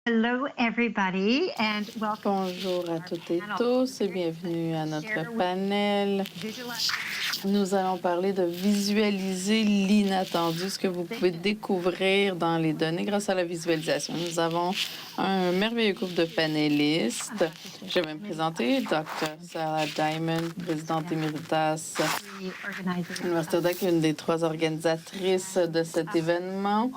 Hello, everybody, and welcome Bonjour à to toutes et our panel. tous et bienvenue à notre Share with panel. visualize Nous allons parler de visualiser l'inattendu, ce que vous pouvez découvrir dans les données grâce à la visualisation. Nous avons un merveilleux groupe de panélistes. Je vais me présenter, Dr. Sarah Diamond, présidente éméritas de l'Université d'Ottawa, une des trois organisatrices de cet événement.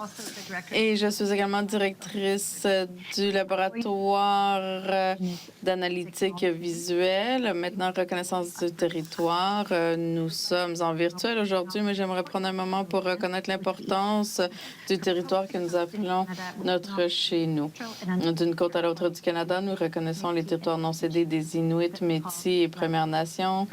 Et je suis également directrice du laboratoire d'analytique visuelle, maintenant reconnaissance du territoire. Nous sommes en virtuel aujourd'hui, mais j'aimerais prendre un moment pour reconnaître l'importance du territoire que nous appelons notre chez nous. D'une côte à l'autre du Canada, nous reconnaissons les territoires non cédés des Inuits, Métis et Premières Nations.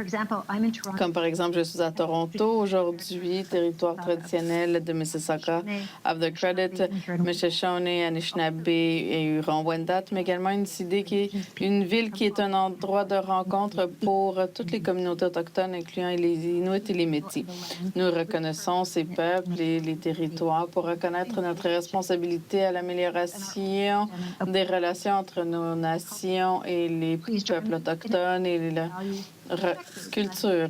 Comme par exemple, je suis à Toronto aujourd'hui, territoire traditionnel de Mississauga, of the Credit, Misheshone, Anishinaabe et Huron-Wendat, mais également une une ville qui est un endroit de rencontre pour toutes les communautés autochtones, incluant les Inuits et les Métis. Nous reconnaissons ces peuples et les territoires pour reconnaître notre responsabilité à l'amélioration des relations entre nos nations et les peuples autochtones et la culture.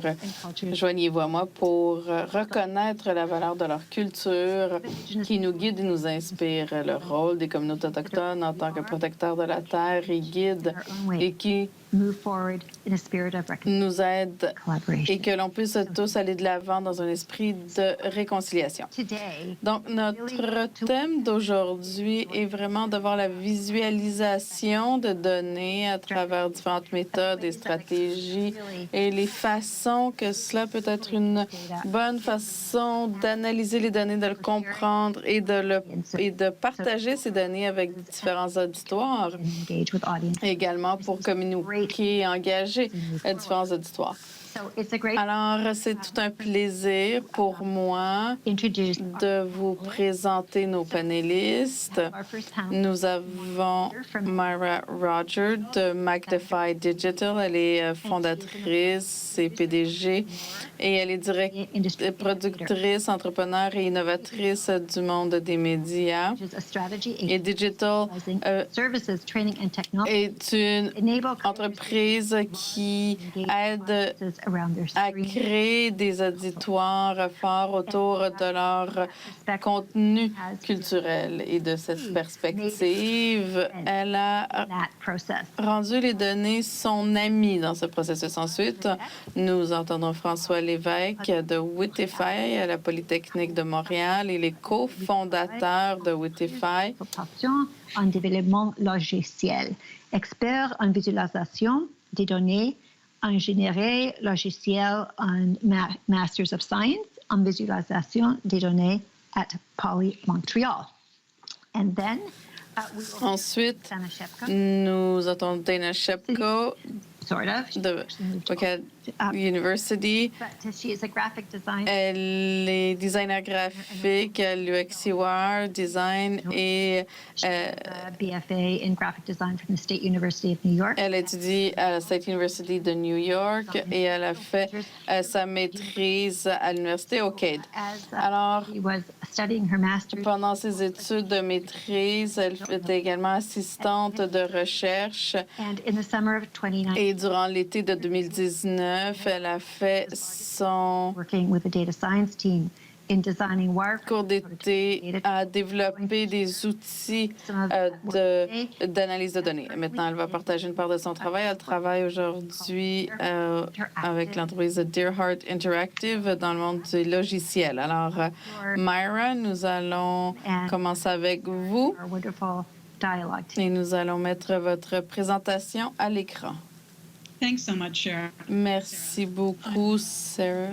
Joignez-vous à moi pour reconnaître la valeur de leur culture qui nous guide et nous inspire. Le rôle des communautés autochtones en tant que protecteurs de la terre et guides et qui nous aide et que l'on puisse tous aller de l'avant dans un esprit de réconciliation. Donc, notre thème d'aujourd'hui est vraiment de voir la visualisation de données à travers différentes méthodes et stratégies et les façons que cela peut être une bonne façon d'analyser les données, de le comprendre et de partager ces données avec différents auditoires, également pour communiquer et engager différents auditoires. Alors, c'est tout un plaisir pour moi de vous présenter nos panélistes. Nous avons Myra Roger de Magnify Digital. Elle est fondatrice et PDG et elle est productrice, entrepreneur et innovatrice du monde des médias. Et Digital est une entreprise qui aide à créer des auditoires forts autour de leur contenu culturel. Et de cette perspective, elle a rendu les données son amie dans ce processus. Ensuite, nous entendons François Lévesque de Witify à la Polytechnique de Montréal. Il est cofondateur de Witify. En développement logiciel, expert en visualisation des données, ingénierie logicielle en Masters of Science en visualisation des données at Poly Montreal. And then, ensuite, nous entendons Dana Shepko de WCAD University. Elle est designer graphique à l'UX/UI Design et BFA in Graphic Design from the State University of New York. Elle étudie à la State University de New York et elle a fait sa maîtrise à l'université Ocade. Alors, pendant ses études de maîtrise, elle était également assistante de recherche. Et durant l'été de 2019, elle a fait son cours d'été à développer des outils d'analyse de données. Maintenant, elle va partager une part de son travail. Elle travaille aujourd'hui avec l'entreprise Deerheart Interactive dans le monde du logiciel. Alors, Myra, nous allons commencer avec vous et nous allons mettre votre présentation à l'écran. Merci beaucoup, Sarah.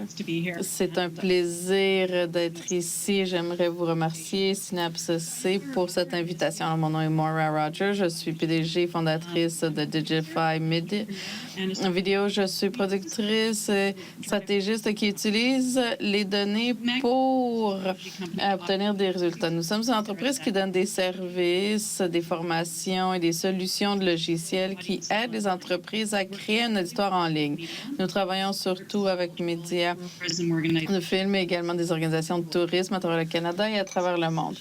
C'est un plaisir d'être ici. J'aimerais vous remercier, Synapse C, pour cette invitation. Mon nom est Maura Rogers. Je suis PDG et fondatrice de Digify Vidéo. Je suis productrice et stratégiste qui utilise les données pour obtenir des résultats. Nous sommes une entreprise qui donne des services, des formations et des solutions de logiciels qui aident les entreprises à créer créer un auditoire en ligne. Nous travaillons surtout avec médias de films et également des organisations de tourisme à travers le Canada et à travers le monde.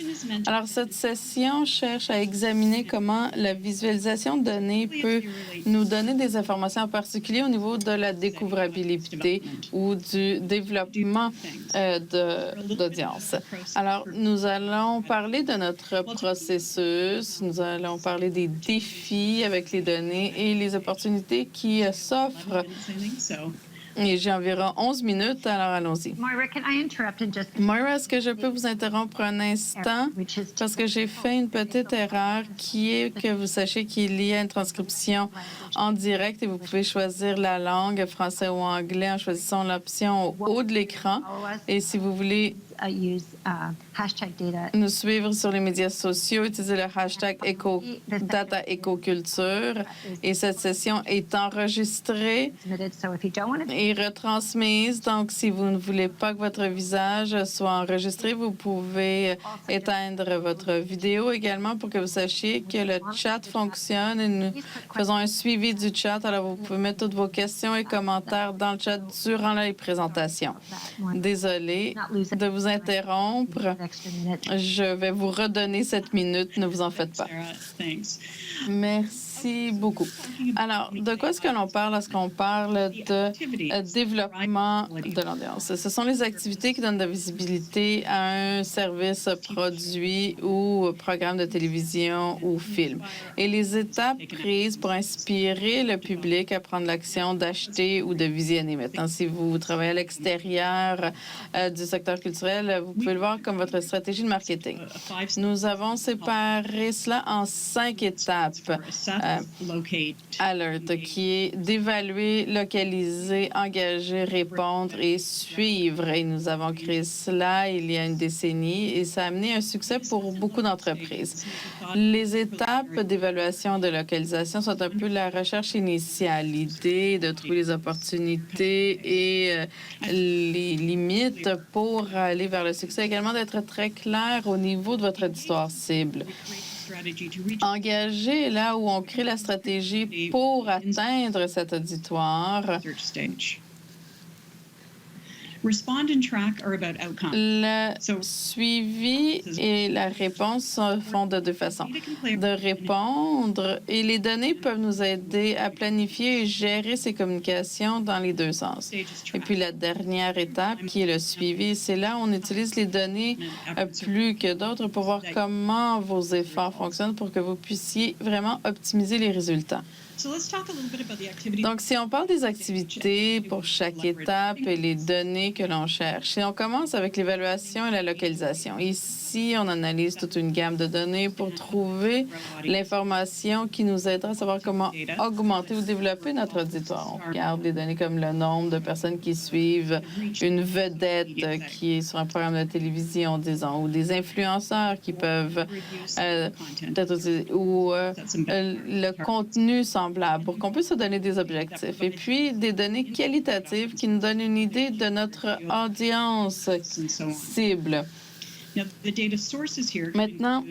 Alors, cette session cherche à examiner comment la visualisation de données peut nous donner des informations en particulier au niveau de la découvrabilité ou du développement d'audience. Alors, nous allons parler de notre processus, nous allons parler des défis avec les données et les opportunités qui s'offrent. Et j'ai environ 11 minutes, alors allons-y. Moira, est-ce que je peux vous interrompre un instant? Parce que j'ai fait une petite erreur qui est que vous sachiez qu'il y a une transcription en direct et vous pouvez choisir la langue, français ou anglais, en choisissant l'option au haut de l'écran. Et si vous voulez nous suivre sur les médias sociaux, utilisez le hashtag Data Écoculture. Et cette session est enregistrée et retransmise. Donc, si vous ne voulez pas que votre visage soit enregistré, vous pouvez éteindre votre vidéo également pour que vous sachiez que le chat fonctionne. Et nous faisons un suivi du chat. Alors, vous pouvez mettre toutes vos questions et commentaires dans le chat durant les présentations. Désolée de vous interrompre. Je vais vous redonner cette minute. Ne vous en faites pas. Merci beaucoup. Alors, de quoi est-ce que l'on parle lorsqu'on parle de développement de l'audience? Ce sont les activités qui donnent de la visibilité à un service, produit ou programme de télévision ou film. Et les étapes prises pour inspirer le public à prendre l'action d'acheter ou de visionner. Maintenant, si vous travaillez à l'extérieur du secteur culturel, vous pouvez le voir comme votre stratégie de marketing. Nous avons séparé cela en 5 étapes. Alert, qui est d'évaluer, localiser, engager, répondre et suivre. Et nous avons créé cela il y a une décennie et ça a amené un succès pour beaucoup d'entreprises. Les étapes d'évaluation de localisation sont un peu la recherche initiale, l'idée de trouver les opportunités et les limites pour aller vers le succès, également d'être très clair au niveau de votre auditoire cible. Engager là où on crée la stratégie pour atteindre cet auditoire. Le suivi et la réponse se font de deux façons. De répondre, et les données peuvent nous aider à planifier et gérer ces communications dans les deux sens. Et puis la dernière étape, qui est le suivi, c'est là où on utilise les données plus que d'autres pour voir comment vos efforts fonctionnent pour que vous puissiez vraiment optimiser les résultats. Donc, si on parle des activités pour chaque étape et les données que l'on cherche, et on commence avec l'évaluation et la localisation. Ici, on analyse toute une gamme de données pour trouver l'information qui nous aidera à savoir comment augmenter ou développer notre auditoire. On regarde des données comme le nombre de personnes qui suivent une vedette qui est sur un programme de télévision, disons, ou des influenceurs qui peuvent peut-être aussi, ou le contenu semblable pour qu'on puisse se donner des objectifs. Et puis, des données qualitatives qui nous donnent une idée de notre audience cible. Maintenant,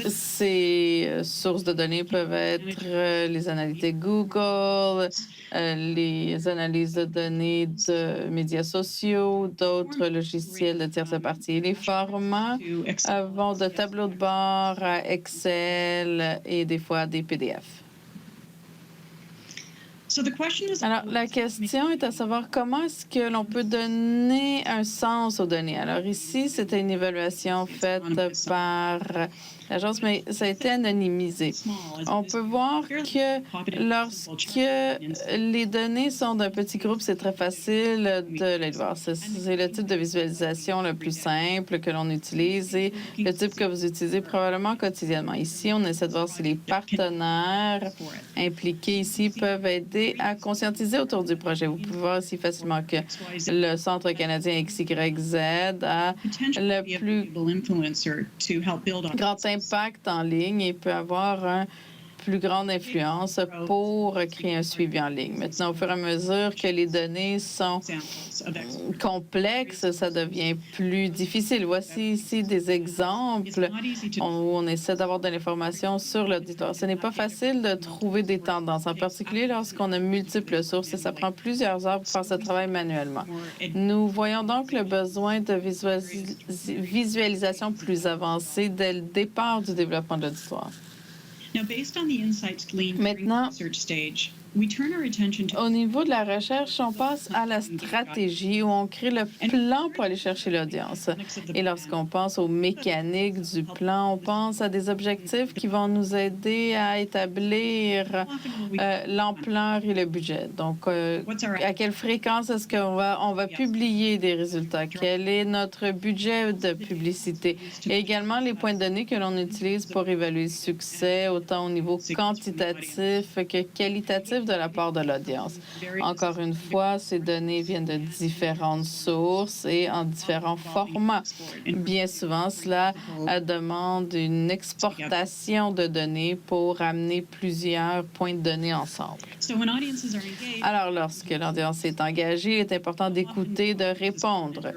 ces sources de données peuvent être les analytics Google, les analyses de données de médias sociaux, d'autres logiciels de tierces parties. Les formats vont de tableaux de bord à Excel et des fois des PDF. Alors, la question est à savoir comment est-ce que l'on peut donner un sens aux données. Alors ici, c'était une évaluation faite par l'agence, mais ça a été anonymisé. On peut voir que lorsque les données sont d'un petit groupe, c'est très facile de les voir. C'est le type de visualisation le plus simple que l'on utilise et le type que vous utilisez probablement quotidiennement. Ici, on essaie de voir si les partenaires impliqués ici peuvent aider à conscientiser autour du projet. Vous pouvez voir aussi facilement que le Centre canadien XYZ a le plus grand impact en ligne et peut avoir plus grande influence pour créer un suivi en ligne. Maintenant, au fur et à mesure que les données sont complexes, ça devient plus difficile. Voici ici des exemples où on essaie d'avoir de l'information sur l'auditoire. Ce n'est pas facile de trouver des tendances, en particulier lorsqu'on a multiples sources et ça prend plusieurs heures pour faire ce travail manuellement. Nous voyons donc le besoin de visualisation plus avancée dès le départ du développement de l'auditoire. Maintenant, au niveau de la recherche, on passe à la stratégie où on crée le plan pour aller chercher l'audience. Et lorsqu'on pense aux mécaniques du plan, on pense à des objectifs qui vont nous aider à établir l'ampleur et le budget. Donc, à quelle fréquence est-ce qu'on va publier des résultats? Quel est notre budget de publicité? Et également les points de données que l'on utilise pour évaluer le succès, autant au niveau quantitatif que qualitatif de la part de l'audience. Encore une fois, ces données viennent de différentes sources et en différents formats. Bien souvent, cela demande une exportation de données pour amener plusieurs points de données ensemble. Alors, lorsque l'audience est engagée, il est important d'écouter, de répondre.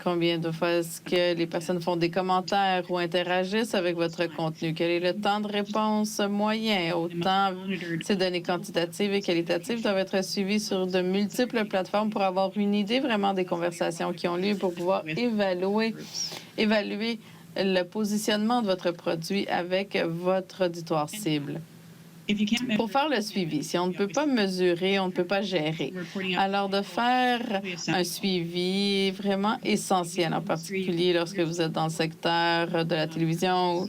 Combien de fois est-ce que les personnes font des commentaires ou interagissent avec votre contenu? Quel est le temps de réponse moyen? Autant ces données quantitatives et qualitatives doivent être suivies sur de multiples plateformes pour avoir une idée vraiment des conversations qui ont lieu pour pouvoir évaluer le positionnement de votre produit avec votre auditoire cible. Pour faire le suivi, si on ne peut pas mesurer, on ne peut pas gérer. Alors, de faire un suivi est vraiment essentiel, en particulier lorsque vous êtes dans le secteur de la télévision ou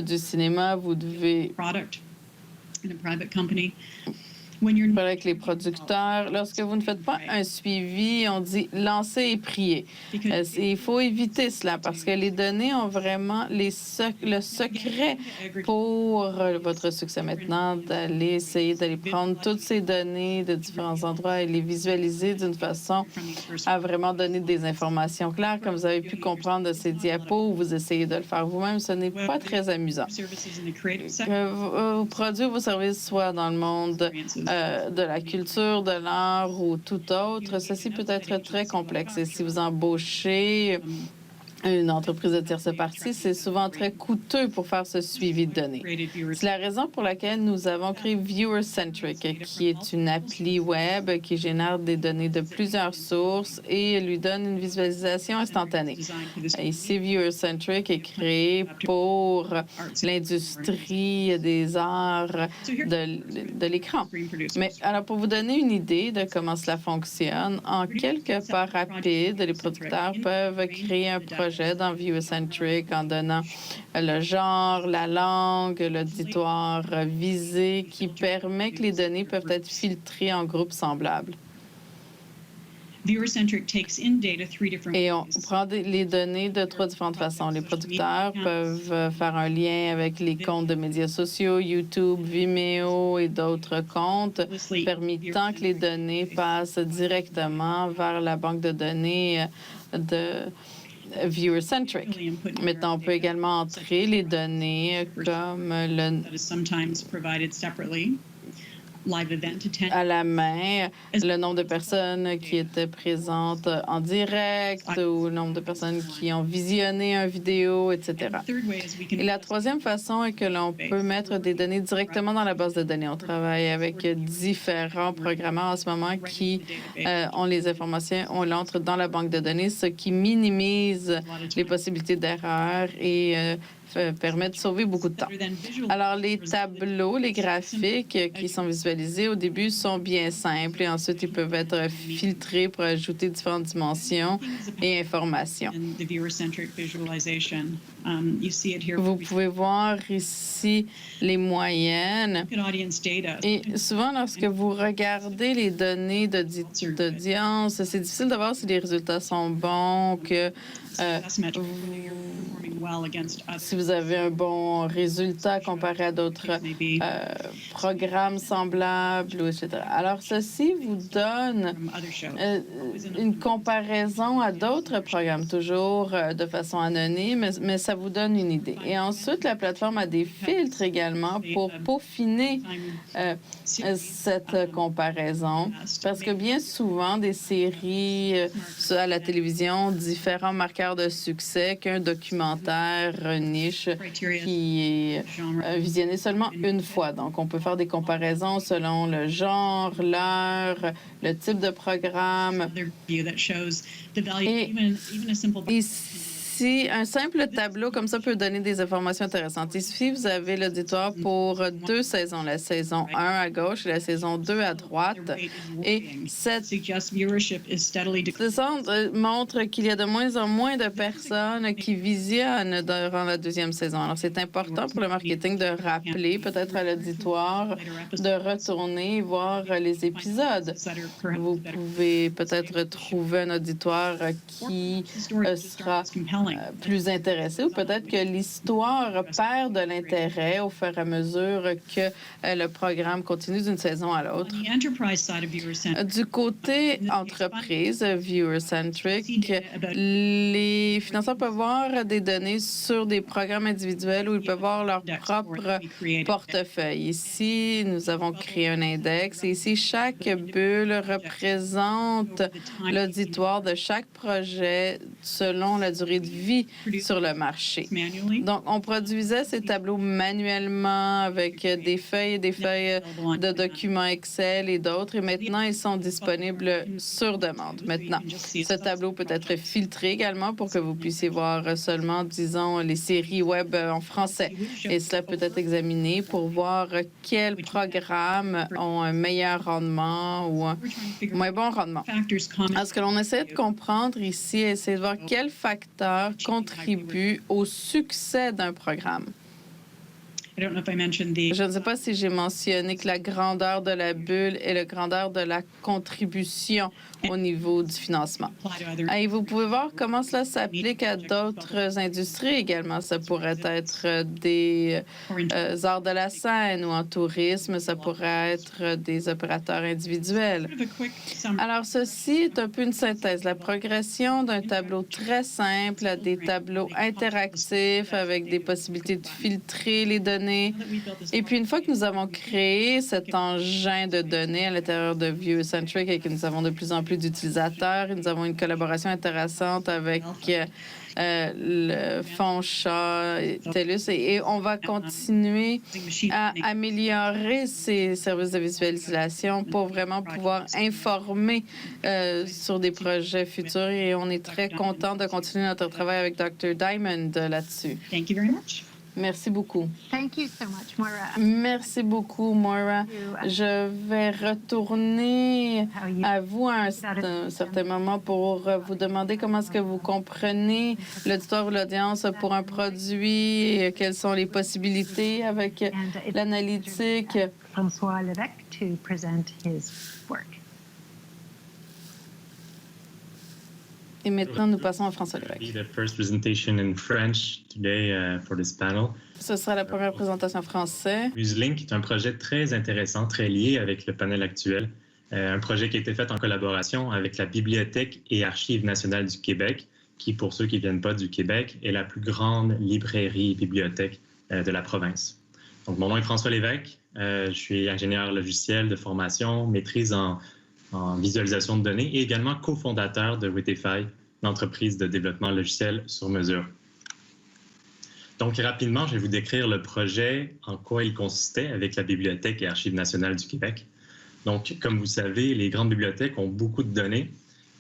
du cinéma, vous devez avec les producteurs. Lorsque vous ne faites pas un suivi, on dit lancer et prier. Il faut éviter cela parce que les données ont vraiment le secret pour votre succès maintenant, d'aller essayer d'aller prendre toutes ces données de différents endroits et les visualiser d'une façon à vraiment donner des informations claires. Comme vous avez pu comprendre de ces diapos, vous essayez de le faire vous-même, ce n'est pas très amusant. Vos produits ou vos services soient dans le monde de la culture, de l'art ou tout autre, ceci peut être très complexe. Et si vous embauchez une entreprise de tierce partie, c'est souvent très coûteux pour faire ce suivi de données. C'est la raison pour laquelle nous avons créé Viewer-Centric, qui est une appli web qui génère des données de plusieurs sources et lui donne une visualisation instantanée. Ici, Viewer-Centric est créé pour l'industrie des arts de l'écran. Mais alors, pour vous donner une idée de comment cela fonctionne, en quelques pas rapides, les producteurs peuvent créer un projet dans Viewer-Centric en donnant le genre, la langue, l'auditoire visé qui permet que les données peuvent être filtrées en groupes semblables. Et on prend les données de 3 différentes façons. Les producteurs peuvent faire un lien avec les comptes de médias sociaux, YouTube, Vimeo et d'autres comptes, permettant que les données passent directement vers la banque de données de Viewer-Centric. Maintenant, on peut également entrer les données comme à la main, le nombre de personnes qui étaient présentes en direct ou le nombre de personnes qui ont visionné une vidéo, etc. Et la troisième façon est que l'on peut mettre des données directement dans la base de données. On travaille avec différents programmeurs en ce moment qui ont les informations, on l'entre dans la banque de données, ce qui minimise les possibilités d'erreur et permet de sauver beaucoup de temps. Alors, les tableaux, les graphiques qui sont visualisés au début sont bien simples et ensuite, ils peuvent être filtrés pour ajouter différentes dimensions et informations. Vous pouvez voir ici les moyennes. Et souvent, lorsque vous regardez les données d'audience, c'est difficile de voir si les résultats sont bons, que si vous avez un bon résultat comparé à d'autres programmes semblables, etc. Alors, ceci vous donne une comparaison à d'autres programmes, toujours de façon anonyme, mais ça vous donne une idée. Et ensuite, la plateforme a des filtres également pour peaufiner cette comparaison, parce que bien souvent, des séries à la télévision, différents marqueurs de succès qu'un documentaire niche qui est visionné seulement une fois. Donc, on peut faire des comparaisons selon le genre, l'heure, le type de programme. Et si un simple tableau comme ça peut donner des informations intéressantes. Ici, vous avez l'auditoire pour 2 saisons, la saison 1 à gauche et la saison 2 à droite. Et cette descente montre qu'il y a de moins en moins de personnes qui visionnent durant la 2e saison. Alors, c'est important pour le marketing de rappeler peut-être à l'auditoire de retourner et voir les épisodes. Vous pouvez peut-être trouver un auditoire qui sera plus intéressé, ou peut-être que l'histoire perd de l'intérêt au fur et à mesure que le programme continue d'une saison à l'autre. Du côté entreprise, viewer-centric, les financeurs peuvent voir des données sur des programmes individuels où ils peuvent voir leur propre portefeuille. Ici, nous avons créé un index et ici, chaque bulle représente l'auditoire de chaque projet selon la durée de vie sur le marché. Donc, on produisait ces tableaux manuellement avec des feuilles de documents Excel et d'autres, et maintenant, ils sont disponibles sur demande. Maintenant, ce tableau peut être filtré également pour que vous puissiez voir seulement, disons, les séries web en français. Et cela peut être examiné pour voir quels programmes ont un meilleur rendement ou un moins bon rendement. Alors, ce que l'on essaie de comprendre ici, c'est de voir quels facteurs contribuent au succès d'un programme. Je ne sais pas si j'ai mentionné que la grandeur de la bulle est la grandeur de la contribution au niveau du financement. Et vous pouvez voir comment cela s'applique à d'autres industries également. Ça pourrait être des arts de la scène ou en tourisme, ça pourrait être des opérateurs individuels. Alors, ceci est un peu une synthèse. La progression d'un tableau très simple à des tableaux interactifs avec des possibilités de filtrer les données. Et puis, une fois que nous avons créé cet engin de données à l'intérieur de viewer-centric et que nous avons de plus en plus d'utilisateurs, et nous avons une collaboration intéressante avec le fonds Shaw et TELUS, et on va continuer à améliorer ces services de visualisation pour vraiment pouvoir informer sur des projets futurs, et on est très content de continuer notre travail avec Dr. Diamond là-dessus. Thank you very much. Merci beaucoup. Thank you so much, Moira. Merci beaucoup, Moira. Je vais retourner à vous à un certain moment pour vous demander comment est-ce que vous comprenez l'auditoire ou l'audience pour un produit et quelles sont les possibilités avec l'analytique. François Lévesque to present his work. Et maintenant, nous passons à François Lévesque. Ce sera la première présentation en français. MuseLink est un projet très intéressant, très lié avec le panel actuel. Un projet qui a été fait en collaboration avec la Bibliothèque et Archives nationales du Québec, qui, pour ceux qui ne viennent pas du Québec, est la plus grande librairie et bibliothèque de la province. Donc, mon nom est François Lévesque. Je suis ingénieur logiciel de formation, maîtrise en visualisation de données et également cofondateur de Witify, une entreprise de développement logiciel sur mesure. Donc, rapidement, je vais vous décrire le projet, en quoi il consistait avec la Bibliothèque et Archives nationales du Québec. Donc, comme vous savez, les grandes bibliothèques ont beaucoup de données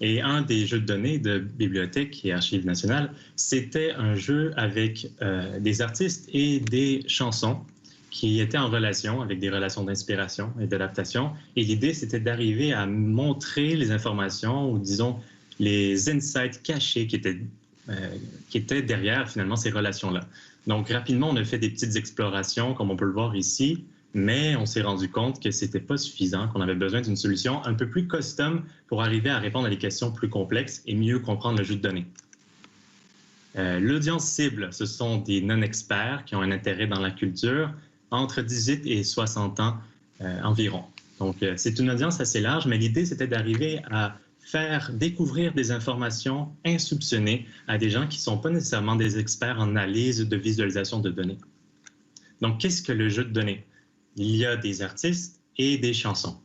et un des jeux de données de Bibliothèque et Archives nationales, c'était un jeu avec des artistes et des chansons qui étaient en relation, avec des relations d'inspiration et d'adaptation. Et l'idée, c'était d'arriver à montrer les informations ou, disons, les insights cachés qui étaient derrière, finalement, ces relations-là. Donc, rapidement, on a fait des petites explorations, comme on peut le voir ici, mais on s'est rendu compte que ce n'était pas suffisant, qu'on avait besoin d'une solution un peu plus custom pour arriver à répondre à des questions plus complexes et mieux comprendre le jeu de données. L'audience cible, ce sont des non-experts qui ont un intérêt dans la culture, entre 18 et 60 ans environ. Donc, c'est une audience assez large, mais l'idée, c'était d'arriver à faire découvrir des informations insoupçonnées à des gens qui ne sont pas nécessairement des experts en analyse de visualisation de données. Donc, qu'est-ce que le jeu de données? Il y a des artistes et des chansons.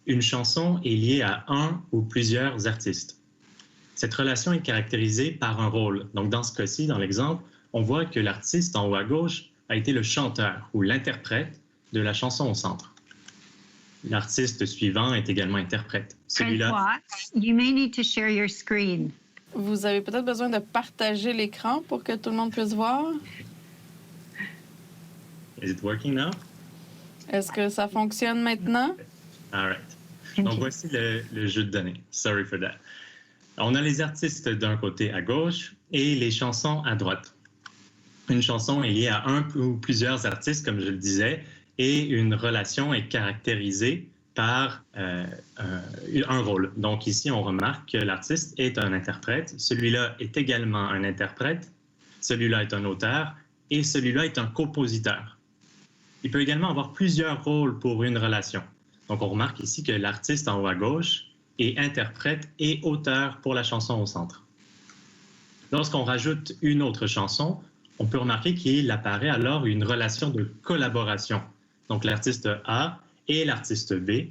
Une chanson est liée à un ou plusieurs artistes. Cette relation est caractérisée par un rôle. Donc, dans ce cas-ci, dans l'exemple, on voit que l'artiste en haut à gauche a été le chanteur ou l'interprète de la chanson au centre. L'artiste suivant est également interprète. Celui-là. You may need to share your screen. Vous avez peut-être besoin de partager l'écran pour que tout le monde puisse voir. Is it working now? Est-ce que ça fonctionne maintenant? All right. Donc, voici le jeu de données. Sorry for that. On a les artistes d'un côté à gauche et les chansons à droite. Une chanson est liée à un ou plusieurs artistes, comme je le disais, et une relation est caractérisée par un rôle. Donc ici, on remarque que l'artiste est un interprète, celui-là est également un interprète, celui-là est un auteur et celui-là est un compositeur. Il peut également avoir plusieurs rôles pour une relation. Donc on remarque ici que l'artiste en haut à gauche est interprète et auteur pour la chanson au centre. Lorsqu'on rajoute une autre chanson, on peut remarquer qu'il apparaît alors une relation de collaboration. Donc l'artiste A et l'artiste B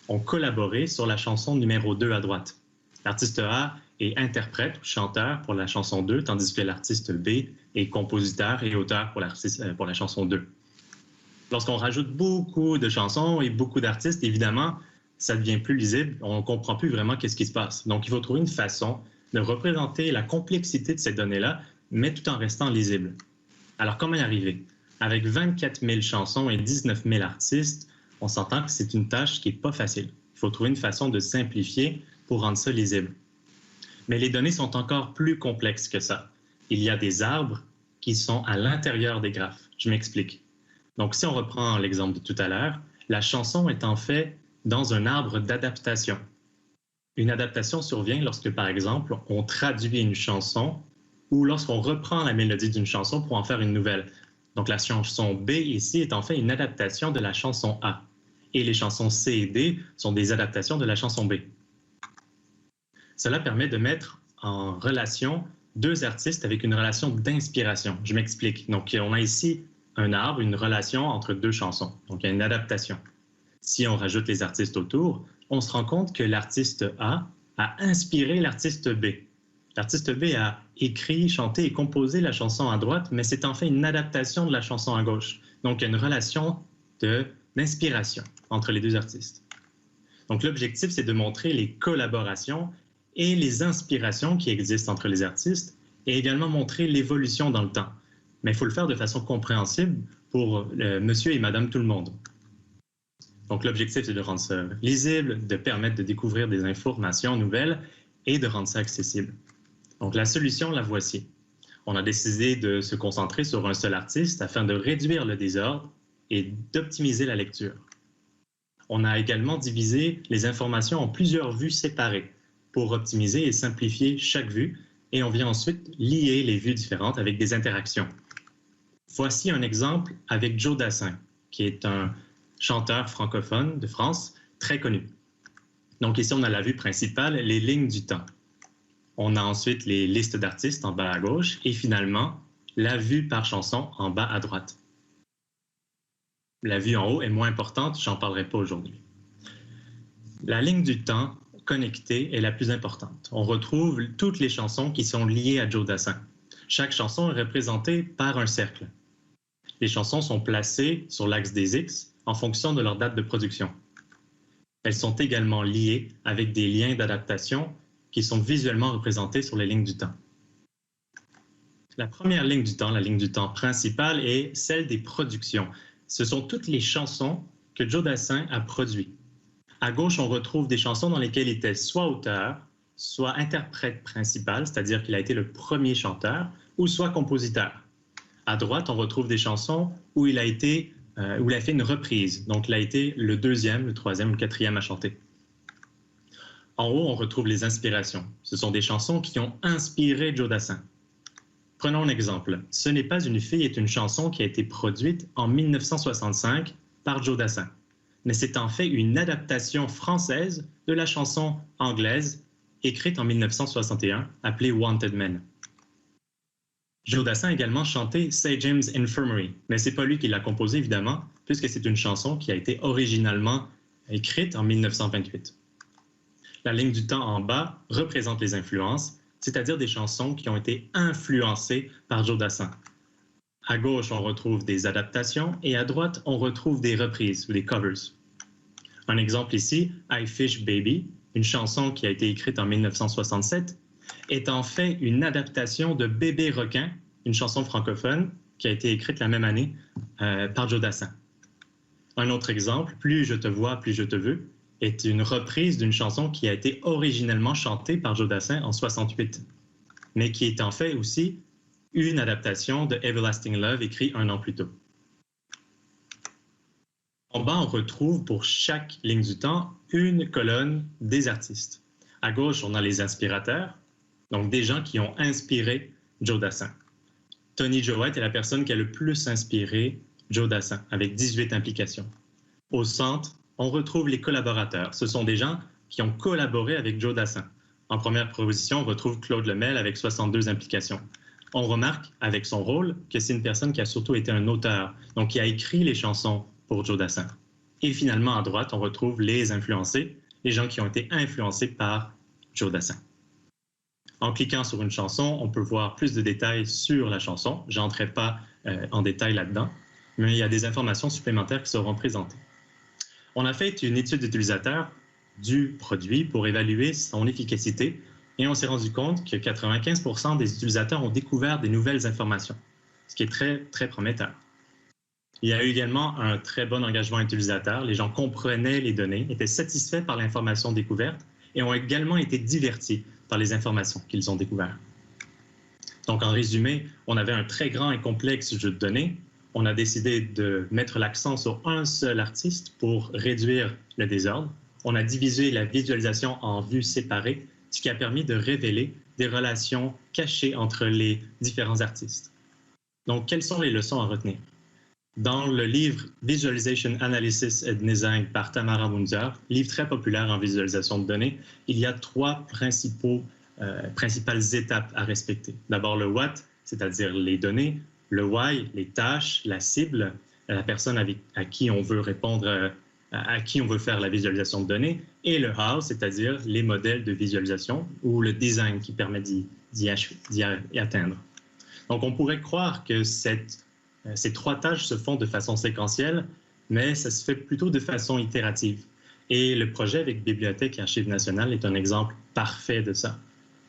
ont collaboré sur la chanson numéro 2 à droite. L'artiste A est interprète ou chanteur pour la chanson 2, tandis que l'artiste B est compositeur et auteur pour la chanson 2. Lorsqu'on rajoute beaucoup de chansons et beaucoup d'artistes, évidemment, ça devient plus lisible. On ne comprend plus vraiment qu'est-ce qui se passe. Donc, il faut trouver une façon de représenter la complexité de ces données-là, mais tout en restant lisible. Alors, comment y arriver? Avec 24 000 chansons et 19 000 artistes, on s'entend que c'est une tâche qui n'est pas facile. Il faut trouver une façon de simplifier pour rendre ça lisible. Mais les données sont encore plus complexes que ça. Il y a des arbres qui sont à l'intérieur des graphes. Je m'explique. Donc, si on reprend l'exemple de tout à l'heure, la chanson est en fait dans un arbre d'adaptation. Une adaptation survient lorsque, par exemple, on traduit une chanson ou lorsqu'on reprend la mélodie d'une chanson pour en faire une nouvelle. Donc, la chanson B ici est en fait une adaptation de la chanson A. Et les chansons C et D sont des adaptations de la chanson B. Cela permet de mettre en relation deux artistes avec une relation d'inspiration. Je m'explique. Donc, on a ici un arbre, une relation entre deux chansons. Donc, il y a une adaptation. Si on rajoute les artistes autour, on se rend compte que l'artiste A inspiré l'artiste B. L'artiste B a écrit, chanté et composé la chanson à droite, mais c'est en fait une adaptation de la chanson à gauche. Donc, il y a une relation d'inspiration entre les deux artistes. Donc, l'objectif, c'est de montrer les collaborations et les inspirations qui existent entre les artistes et également montrer l'évolution dans le temps. Mais il faut le faire de façon compréhensible pour monsieur et madame tout le monde. Donc, l'objectif, c'est de rendre ça lisible, de permettre de découvrir des informations nouvelles et de rendre ça accessible. Donc, la solution, la voici. On a décidé de se concentrer sur un seul artiste afin de réduire le désordre et d'optimiser la lecture. On a également divisé les informations en plusieurs vues séparées pour optimiser et simplifier chaque vue, et on vient ensuite lier les vues différentes avec des interactions. Voici un exemple avec Joe Dassin, qui est un chanteur francophone de France très connu. Donc ici, on a la vue principale, les lignes du temps. On a ensuite les listes d'artistes en bas à gauche et finalement, la vue par chanson en bas à droite. La vue en haut est moins importante, j'en parlerai pas aujourd'hui. La ligne du temps connectée est la plus importante. On retrouve toutes les chansons qui sont liées à Joe Dassin. Chaque chanson est représentée par un cercle. Les chansons sont placées sur l'axe des X en fonction de leur date de production. Elles sont également liées avec des liens d'adaptation qui sont visuellement représentés sur les lignes du temps. La première ligne du temps, la ligne du temps principale, est celle des productions. Ce sont toutes les chansons que Joe Dassin a produites. À gauche, on retrouve des chansons dans lesquelles il était soit auteur, soit interprète principal, c'est-à-dire qu'il a été le premier chanteur, ou soit compositeur. À droite, on retrouve des chansons où il a fait une reprise, donc il a été le deuxième, le troisième, le quatrième à chanter. En haut, on retrouve les inspirations. Ce sont des chansons qui ont inspiré Joe Dassin. Prenons un exemple. « Ce n'est pas une fille » est une chanson qui a été produite en 1965 par Joe Dassin. Mais c'est en fait une adaptation française de la chanson anglaise écrite en 1961, appelée Wanted Men. Joe Dassin a également chanté St. James Infirmary, mais c'est pas lui qui l'a composée évidemment, puisque c'est une chanson qui a été originalement écrite en 1928. La ligne du temps en bas représente les influences, c'est-à-dire des chansons qui ont été influencées par Joe Dassin. À gauche, on retrouve des adaptations et à droite, on retrouve des reprises ou des covers. Un exemple ici, I Fish Baby, une chanson qui a été écrite en 1967, est en fait une adaptation de Bébé requin, une chanson francophone qui a été écrite la même année par Joe Dassin. Un autre exemple, Plus je te vois, plus je te veux, est une reprise d'une chanson qui a été originellement chantée par Joe Dassin en 68, mais qui est en fait aussi une adaptation de Everlasting Love écrite un an plus tôt. En bas, on retrouve pour chaque ligne du temps une colonne des artistes. À gauche, on a les inspirateurs, donc des gens qui ont inspiré Joe Dassin. Tony Jowett est la personne qui a le plus inspiré Joe Dassin, avec 18 implications. Au centre, on retrouve les collaborateurs. Ce sont des gens qui ont collaboré avec Joe Dassin. En première position, on retrouve Claude Lemel avec 62 implications. On remarque, avec son rôle, que c'est une personne qui a surtout été un auteur, donc qui a écrit les chansons pour Joe Dassin. Et finalement, à droite, on retrouve les influencés, les gens qui ont été influencés par Joe Dassin. En cliquant sur une chanson, on peut voir plus de détails sur la chanson. Je n'entrerai pas en détail là-dedans, mais il y a des informations supplémentaires qui seront présentées. On a fait une étude d'utilisateur du produit pour évaluer son efficacité et on s'est rendu compte que 95% des utilisateurs ont découvert des nouvelles informations, ce qui est très, très prometteur. Il y a eu également un très bon engagement utilisateur. Les gens comprenaient les données, étaient satisfaits par l'information découverte et ont également été divertis par les informations qu'ils ont découvertes. Donc, en résumé, on avait un très grand et complexe jeu de données. On a décidé de mettre l'accent sur un seul artiste pour réduire le désordre. On a divisé la visualisation en vues séparées, ce qui a permis de révéler des relations cachées entre les différents artistes. Donc, quelles sont les leçons à retenir? Dans le livre Visualization Analysis and Design par Tamara Munzer, livre très populaire en visualisation de données, il y a trois principales étapes à respecter. D'abord le what, c'est-à-dire les données, le why, les tâches, la cible, la personne à qui on veut répondre, à qui on veut faire la visualisation de données, et le how, c'est-à-dire les modèles de visualisation ou le design qui permet d'y atteindre. Donc on pourrait croire que ces trois tâches se font de façon séquentielle, mais ça se fait plutôt de façon itérative. Et le projet avec Bibliothèque et Archives nationales est un exemple parfait de ça.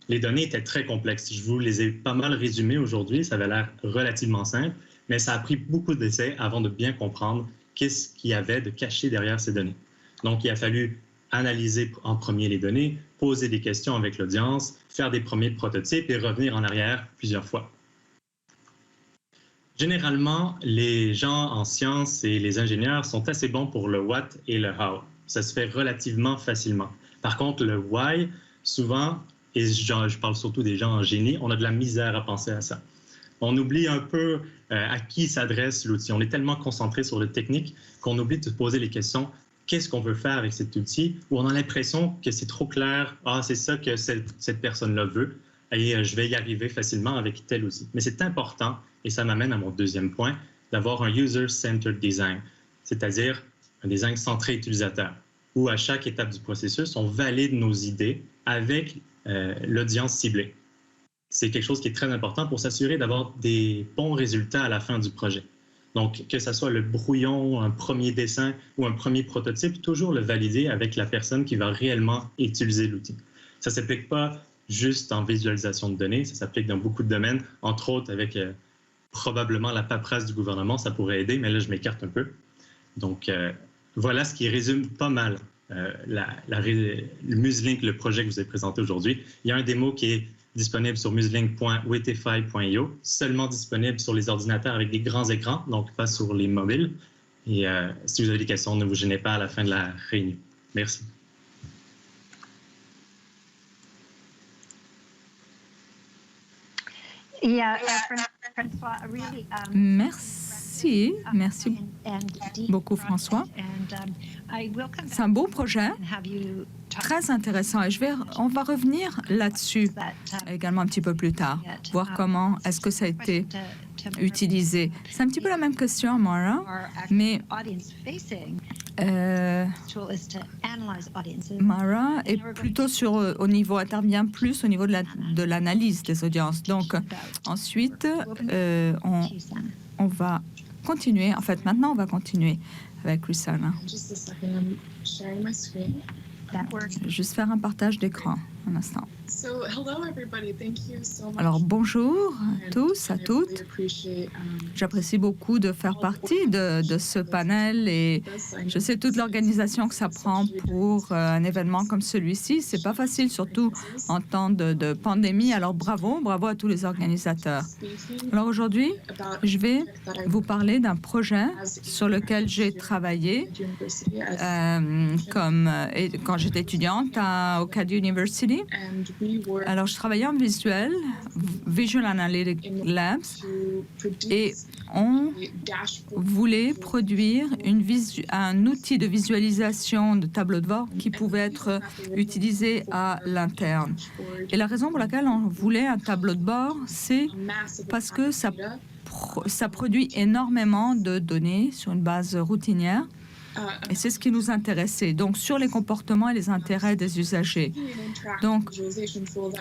Les données étaient très complexes. Je vous les ai pas mal résumées aujourd'hui. Ça avait l'air relativement simple, mais ça a pris beaucoup d'essais avant de bien comprendre qu'est-ce qu'il y avait de caché derrière ces données. Donc, il a fallu analyser en premier les données, poser des questions avec l'audience, faire des premiers prototypes et revenir en arrière plusieurs fois. Généralement, les gens en sciences et les ingénieurs sont assez bons pour le what et le how. Ça se fait relativement facilement. Par contre, le why, souvent, et je parle surtout des gens en génie, on a de la misère à penser à ça. On oublie un peu à qui s'adresse l'outil. On est tellement concentré sur le technique qu'on oublie de se poser les questions. Qu'est-ce qu'on veut faire avec cet outil? Ou on a l'impression que c'est trop clair. Ah, c'est ça que cette personne-là veut. Et je vais y arriver facilement avec tel outil. Mais c'est important, et ça m'amène à mon deuxième point, d'avoir un user-centered design, c'est-à-dire un design centré utilisateur, où à chaque étape du processus, on valide nos idées avec l'audience ciblée. C'est quelque chose qui est très important pour s'assurer d'avoir des bons résultats à la fin du projet. Donc, que ce soit le brouillon, un premier dessin ou un premier prototype, toujours le valider avec la personne qui va réellement utiliser l'outil. Ça ne s'applique pas juste en visualisation de données, ça s'applique dans beaucoup de domaines, entre autres avec probablement la paperasse du gouvernement, ça pourrait aider, mais là, je m'écarte un peu. Donc, voilà ce qui résume pas mal le Muslink, le projet que je vous ai présenté aujourd'hui. Il y a un démo qui est disponible sur muslink.witify.io, seulement disponible sur les ordinateurs avec des grands écrans, donc pas sur les mobiles. Et si vous avez des questions, ne vous gênez pas à la fin de la réunion. Merci. Merci beaucoup, François. C'est un beau projet. très intéressant et on va revenir là-dessus également un petit peu plus tard, voir comment est-ce que ça a été utilisé. C'est un petit peu la même question, Mara, mais Mara est plutôt intervient plus au niveau de l'analyse des audiences. Donc, ensuite, on va continuer. En fait, maintenant, on va continuer avec Rusana. Juste faire un partage d'écran un instant. Alors, bonjour à tous, à toutes. J'apprécie beaucoup de faire partie de ce panel et je sais toute l'organisation que ça prend pour un événement comme celui-ci. C'est pas facile, surtout en temps de pandémie. Alors, bravo à tous les organisateurs. Alors, aujourd'hui, je vais vous parler d'un projet sur lequel j'ai travaillé quand j'étais étudiante au Cady University. Alors, je travaillais en Visual Analytic Labs, et on voulait produire un outil de visualisation de tableau de bord qui pouvait être utilisé à l'interne. Et la raison pour laquelle on voulait un tableau de bord, c'est parce que ça produit énormément de données sur une base routinière. Et c'est ce qui nous intéressait, donc sur les comportements et les intérêts des usagers. Donc,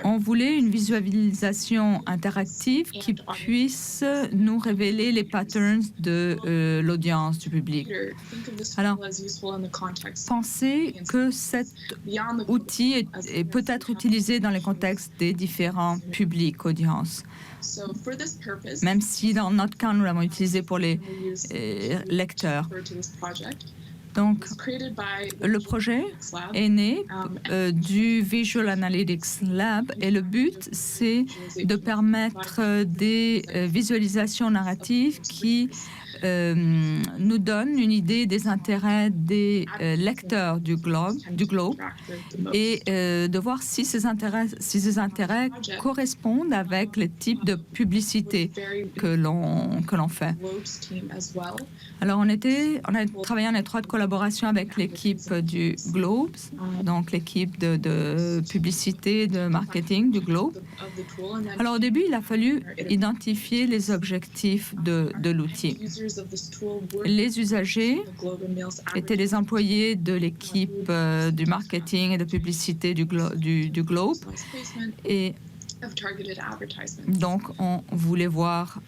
on voulait une visualisation interactive qui puisse nous révéler les patterns de l'audience, du public. Alors, pensez que cet outil peut être utilisé dans les contextes des différents publics, audiences. Même si dans notre cas, nous l'avons utilisé pour les lecteurs. Donc, le projet est né du Visual Analytics Lab et le but, c'est de permettre des visualisations narratives qui nous donnent une idée des intérêts des lecteurs du globe et de voir si ces intérêts correspondent avec les types de publicité que l'on fait. Alors, on a travaillé en étroite collaboration avec l'équipe du Globe, donc l'équipe de publicité, de marketing du Globe. Alors, au début, il a fallu identifier les objectifs de l'outil. Les usagers étaient les employés de l'équipe du marketing et de publicité du Globe. Et donc, on voulait voir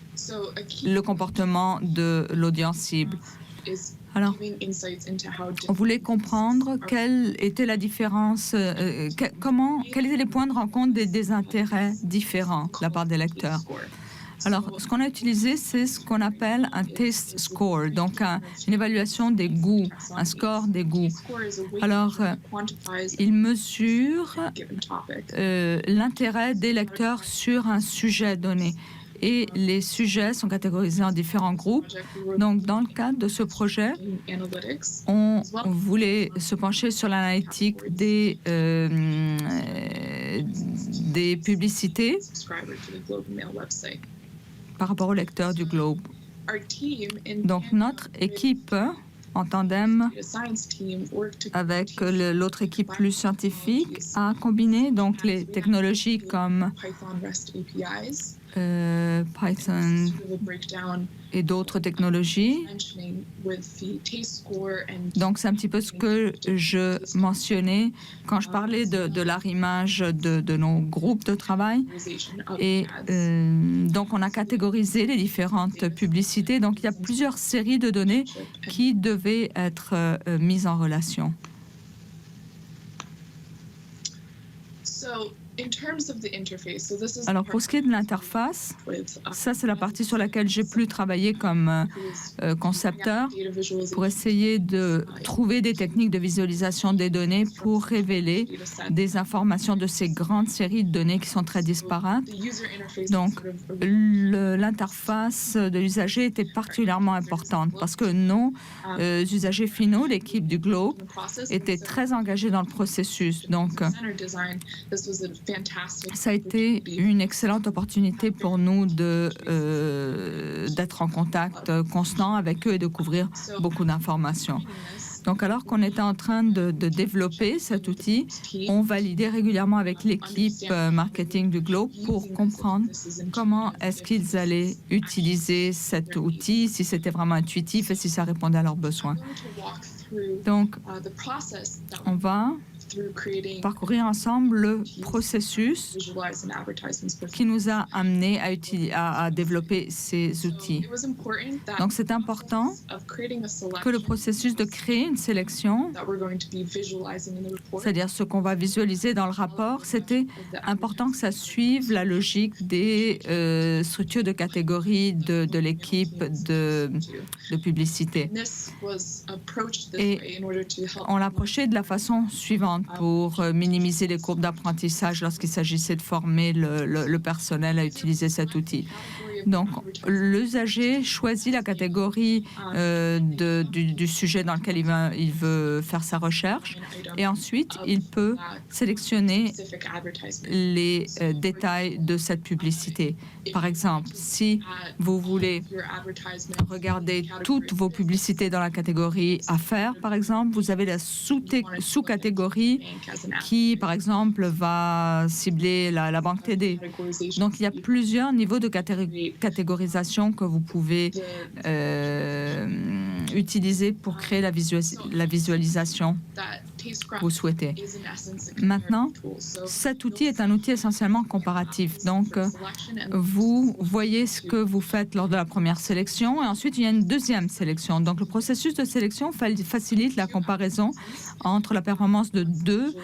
le comportement de l'audience cible. Alors, on voulait comprendre quelle était la différence, quels étaient les points de rencontre des intérêts différents de la part des lecteurs. Alors, ce qu'on a utilisé, c'est ce qu'on appelle un taste score, donc une évaluation des goûts, un score des goûts. Alors, il mesure l'intérêt des lecteurs sur un sujet donné. Et les sujets sont catégorisés en différents groupes. Donc, dans le cadre de ce projet, on voulait se pencher sur l'analytique des publicités par rapport aux lecteurs du Globe. Donc, notre équipe, en tandem avec l'autre équipe plus scientifique, a combiné donc les technologies comme Python et d'autres technologies. Donc, c'est un petit peu ce que je mentionnais quand je parlais de l'arrimage de nos groupes de travail. Et donc, on a catégorisé les différentes publicités. Donc, il y a plusieurs séries de données qui devaient être mises en relation. Alors, pour ce qui est de l'interface, ça, c'est la partie sur laquelle j'ai plus travaillé comme concepteur pour essayer de trouver des techniques de visualisation des données pour révéler des informations de ces grandes séries de données qui sont très disparates. Donc, l'interface de l'usager était particulièrement importante parce que nos usagers finaux, l'équipe du Globe, étaient très engagés dans le processus. Donc, ça a été une excellente opportunité pour nous d'être en contact constant avec eux et de couvrir beaucoup d'informations. Donc, alors qu'on était en train de développer cet outil, on validait régulièrement avec l'équipe marketing du Globe pour comprendre comment est-ce qu'ils allaient utiliser cet outil, si c'était vraiment intuitif et si ça répondait à leurs besoins. Donc, on va parcourir ensemble le processus qui nous a amené à développer ces outils. Donc, c'est important que le processus de créer une sélection, c'est-à-dire ce qu'on va visualiser dans le rapport, c'était important que ça suive la logique des structures de catégorie de l'équipe de publicité. Et on l'approchait de la façon suivante pour minimiser les courbes d'apprentissage lorsqu'il s'agissait de former le personnel à utiliser cet outil. Donc, l'usager choisit la catégorie du sujet dans lequel il veut faire sa recherche et ensuite, il peut sélectionner les détails de cette publicité. Par exemple, si vous voulez regarder toutes vos publicités dans la catégorie affaires, par exemple, vous avez la sous-catégorie qui, par exemple, va cibler la banque TD. Donc, il y a plusieurs niveaux de catégorisation que vous pouvez utiliser pour créer la visualisation que vous souhaitez. Maintenant, cet outil est un outil essentiellement comparatif. Donc, vous voyez ce que vous faites lors de la première sélection et ensuite, il y a une deuxième sélection. Donc, le processus de sélection facilite la comparaison entre la performance de deux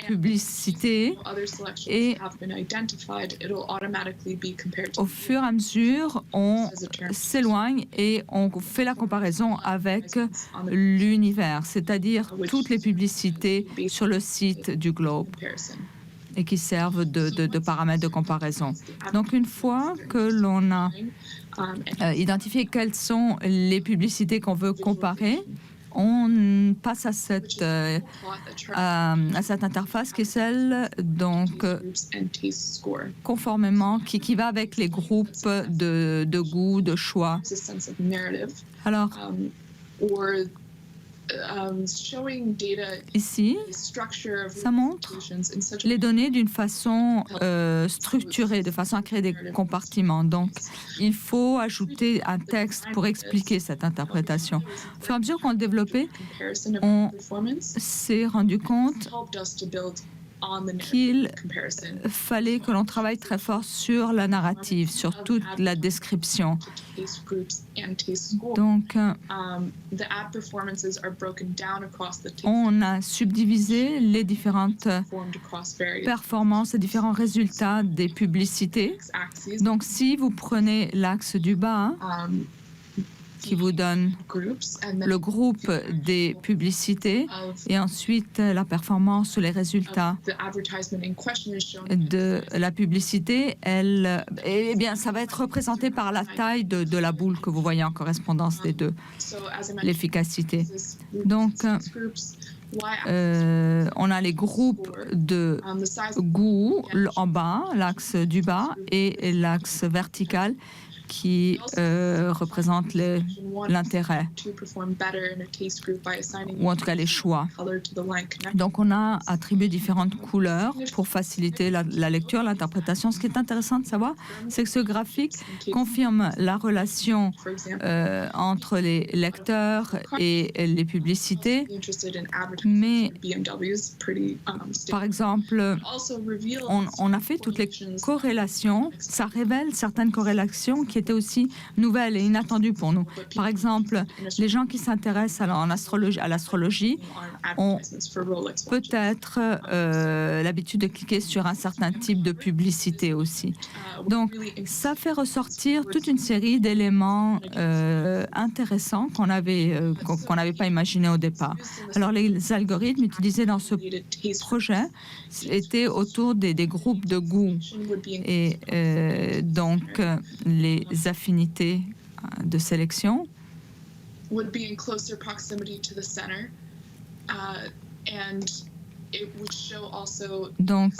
publicité et au fur et à mesure, on s'éloigne et on fait la comparaison avec l'univers, c'est-à-dire toutes les publicités sur le site du Globe et qui servent de paramètres de comparaison. Donc, une fois que l'on a identifié quelles sont les publicités qu'on veut comparer, on passe à cette interface qui est celle, donc, conformément, qui va avec les groupes de goût, de choix. Alors, ici, ça montre les données d'une façon structurée, de façon à créer des compartiments. Donc, il faut ajouter un texte pour expliquer cette interprétation. Au fur et à mesure qu'on le développait, on s'est rendu compte qu'il fallait que l'on travaille très fort sur la narrative, sur toute la description. Donc, on a subdivisé les différentes performances, les différents résultats des publicités. Donc, si vous prenez l'axe du bas, qui vous donne le groupe des publicités et ensuite la performance ou les résultats de la publicité, eh bien, ça va être représenté par la taille de la boule que vous voyez en correspondance des deux, l'efficacité. Donc, on a les groupes de goût en bas, l'axe du bas, et l'axe vertical qui représente l'intérêt, ou en tout cas les choix. Donc, on a attribué différentes couleurs pour faciliter la lecture, l'interprétation. Ce qui est intéressant de savoir, c'est que ce graphique confirme la relation entre les lecteurs et les publicités. Mais, par exemple, on a fait toutes les corrélations. Ça révèle certaines corrélations qui étaient aussi nouvelles et inattendues pour nous. Par exemple, les gens qui s'intéressent à l'astrologie ont peut-être l'habitude de cliquer sur un certain type de publicité aussi. Donc, ça fait ressortir toute une série d'éléments intéressants qu'on n'avait pas imaginés au départ. Alors, les algorithmes utilisés dans ce projet étaient autour des groupes de goût et donc les affinités de sélection. Donc,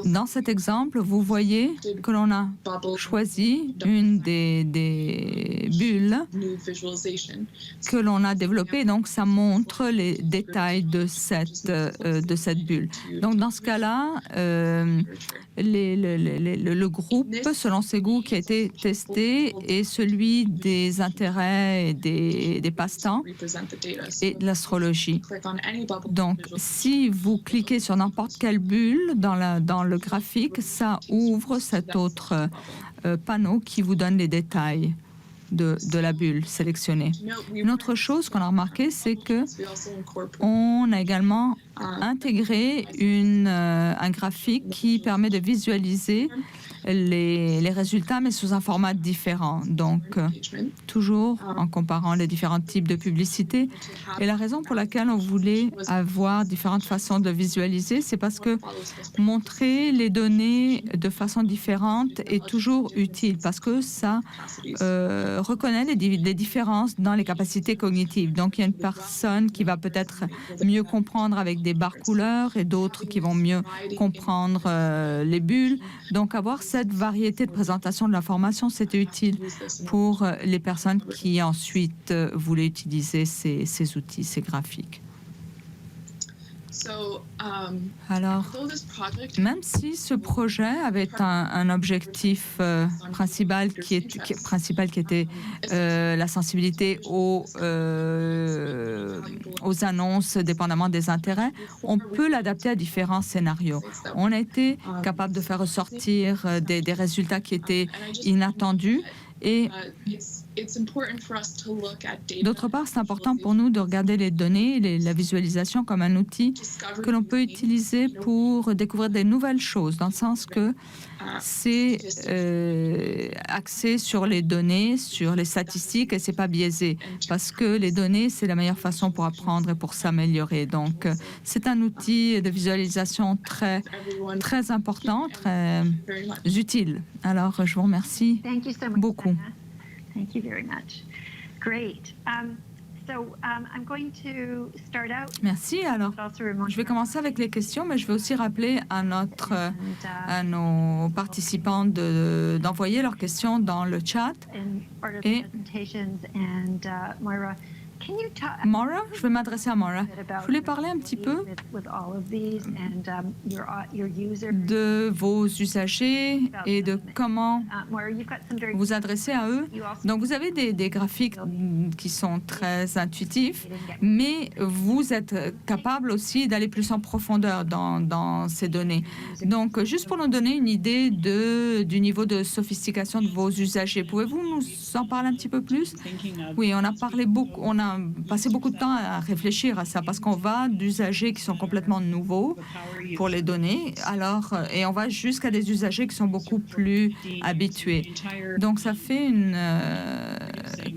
dans cet exemple, vous voyez que l'on a choisi une des bulles que l'on a développées. Donc, ça montre les détails de cette bulle. Donc, dans ce cas-là, le groupe, selon ses goûts, qui a été testé est celui des intérêts et des passe-temps et de l'astrologie. Donc, si vous cliquez sur n'importe quelle bulle dans le graphique, ça ouvre cet autre panneau qui vous donne les détails de la bulle sélectionnée. Une autre chose qu'on a remarqué, c'est que on a également intégré un graphique qui permet de visualiser les résultats, mais sous un format différent. Donc, toujours en comparant les différents types de publicités. Et la raison pour laquelle on voulait avoir différentes façons de visualiser, c'est parce que montrer les données de façon différente est toujours utile, parce que ça reconnaît les différences dans les capacités cognitives. Donc, il y a une personne qui va peut-être mieux comprendre avec des barres couleurs et d'autres qui vont mieux comprendre les bulles. Donc, avoir cette variété de présentation de l'information, c'était utile pour les personnes qui ensuite voulaient utiliser ces outils, ces graphiques. Alors, même si ce projet avait un objectif principal qui était la sensibilité aux annonces dépendamment des intérêts, on peut l'adapter à différents scénarios. On a été capable de faire ressortir des résultats qui étaient inattendus. Et d'autre part, c'est important pour nous de regarder les données, la visualisation comme un outil que l'on peut utiliser pour découvrir des nouvelles choses, dans le sens que c'est axé sur les données, sur les statistiques, et c'est pas biaisé, parce que les données, c'est la meilleure façon pour apprendre et pour s'améliorer. Donc, c'est un outil de visualisation très, très important, très utile. Alors, je vous remercie beaucoup. Thank you very much. Great. I'm going to start out. Merci. Alors, je vais commencer avec les questions, mais je vais aussi rappeler à nos participants d'envoyer leurs questions dans le chat. Et Maura, je vais m'adresser à Maura. Je voulais parler un petit peu de vos usagers et de comment vous adresser à eux. Donc, vous avez des graphiques qui sont très intuitifs, mais vous êtes capable aussi d'aller plus en profondeur dans ces données. Donc, juste pour nous donner une idée du niveau de sophistication de vos usagers, pouvez-vous nous en parler un petit peu plus? Oui, on a passé beaucoup de temps à réfléchir à ça, parce qu'on va d'usagers qui sont complètement nouveaux pour les données, et on va jusqu'à des usagers qui sont beaucoup plus habitués. Donc, ça fait une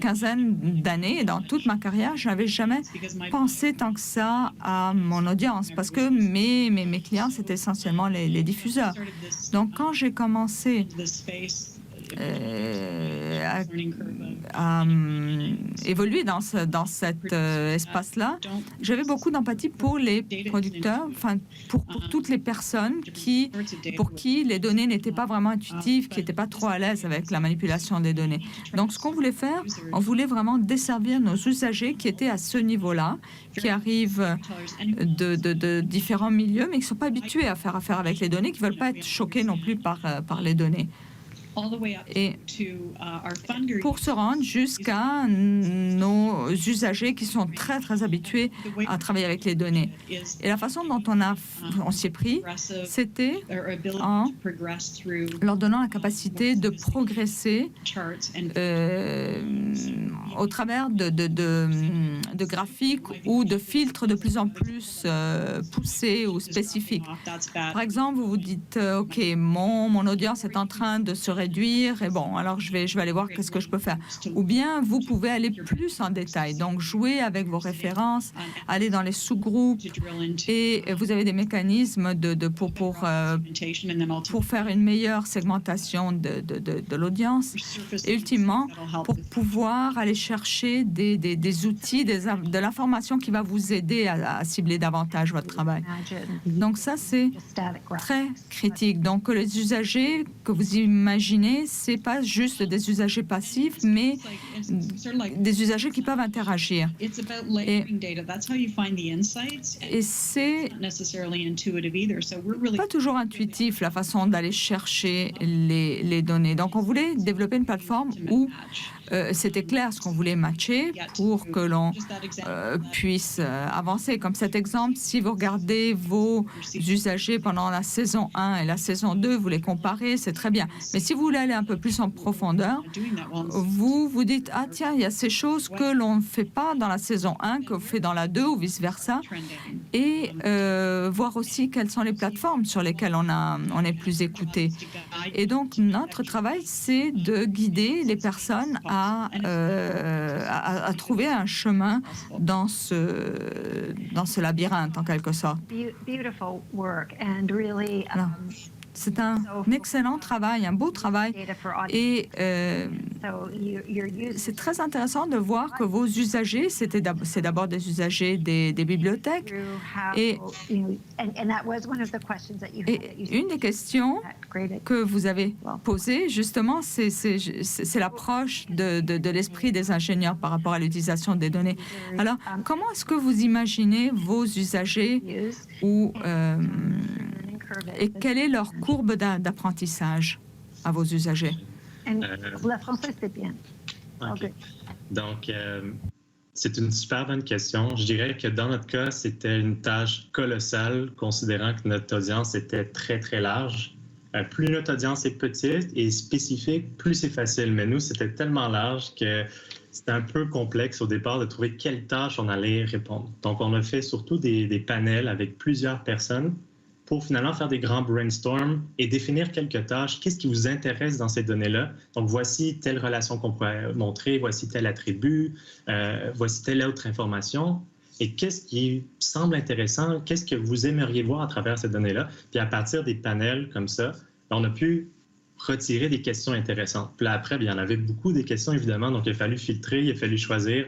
quinzaine d'années, et dans toute ma carrière, je n'avais jamais pensé tant que ça à mon audience, parce que mes clients, c'était essentiellement les diffuseurs. Donc, quand j'ai commencé à évoluer dans cet espace-là, j'avais beaucoup d'empathie pour les producteurs, pour toutes les personnes pour qui les données n'étaient pas vraiment intuitives, qui n'étaient pas trop à l'aise avec la manipulation des données. Donc, ce qu'on voulait faire, on voulait vraiment desservir nos usagers qui étaient à ce niveau-là, qui arrivent de différents milieux, mais qui ne sont pas habitués à faire affaire avec les données, qui ne veulent pas être choqués non plus par les données. Et pour se rendre jusqu'à nos usagers qui sont très, très habitués à travailler avec les données. Et la façon dont on s'y est pris, c'était en leur donnant la capacité de progresser au travers de graphiques ou de filtres de plus en plus poussés ou spécifiques. Par exemple, vous vous dites, OK, mon audience est en train de se réduire réduire, et bon, alors je vais aller voir qu'est-ce que je peux faire. Ou bien vous pouvez aller plus en détail, donc jouer avec vos références, aller dans les sous-groupes, et vous avez des mécanismes pour faire une meilleure segmentation de l'audience, et ultimement, pour pouvoir aller chercher des outils, de l'information qui va vous aider à cibler davantage votre travail. Donc ça, c'est très critique. Donc les usagers que vous imaginez, c'est pas juste des usagers passifs, mais des usagers qui peuvent interagir. Et c'est pas toujours intuitif la façon d'aller chercher les données. Donc on voulait développer une plateforme où c'était clair ce qu'on voulait matcher pour que l'on puisse avancer. Comme cet exemple, si vous regardez vos usagers pendant la saison 1 et la saison 2, vous les comparez, c'est très bien. Mais si vous voulez aller un peu plus en profondeur, vous vous dites, ah tiens, il y a ces choses que l'on ne fait pas dans la saison 1, que l'on fait dans la 2 ou vice-versa, et voir aussi quelles sont les plateformes sur lesquelles on est plus écouté. Et donc, notre travail, c'est de guider les personnes à trouver un chemin dans ce labyrinthe, en quelque sorte. Alors, c'est un excellent travail, un beau travail, et c'est très intéressant de voir que vos usagers, c'est d'abord des usagers des bibliothèques, et une des questions que vous avez posées, justement, c'est l'approche de l'esprit des ingénieurs par rapport à l'utilisation des données. Alors, comment est-ce que vous imaginez vos usagers et quelle est leur courbe d'apprentissage à vos usagers? La française, c'est bien. Okay. Donc, c'est une super bonne question. Je dirais que dans notre cas, c'était une tâche colossale, considérant que notre audience était très, très large. Plus notre audience est petite et spécifique, plus c'est facile. Mais nous, c'était tellement large que c'était un peu complexe au départ de trouver quelle tâche on allait répondre. Donc, on a fait surtout des panels avec plusieurs personnes pour finalement faire des grands brainstorms et définir quelques tâches. Qu'est-ce qui vous intéresse dans ces données-là? Donc, voici telle relation qu'on pourrait montrer, voici tel attribut, voici telle autre information. Et qu'est-ce qui semble intéressant? Qu'est-ce que vous aimeriez voir à travers ces données-là? Puis à partir des panels comme ça, on a pu retirer des questions intéressantes. Puis là, après, bien, il y en avait beaucoup des questions, évidemment, donc il a fallu filtrer, il a fallu choisir,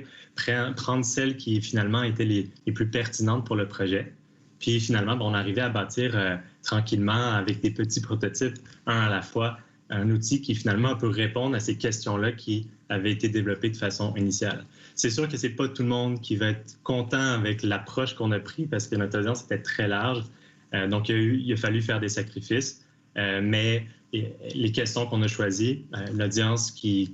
prendre celles qui finalement étaient les plus pertinentes pour le projet. Puis finalement, on arrivait à bâtir tranquillement avec des petits prototypes, un à la fois, un outil qui finalement peut répondre à ces questions-là qui avaient été développées de façon initiale. C'est sûr que ce n'est pas tout le monde qui va être content avec l'approche qu'on a prise parce que notre audience était très large. Donc, il a fallu faire des sacrifices. Mais les questions qu'on a choisies, l'audience qui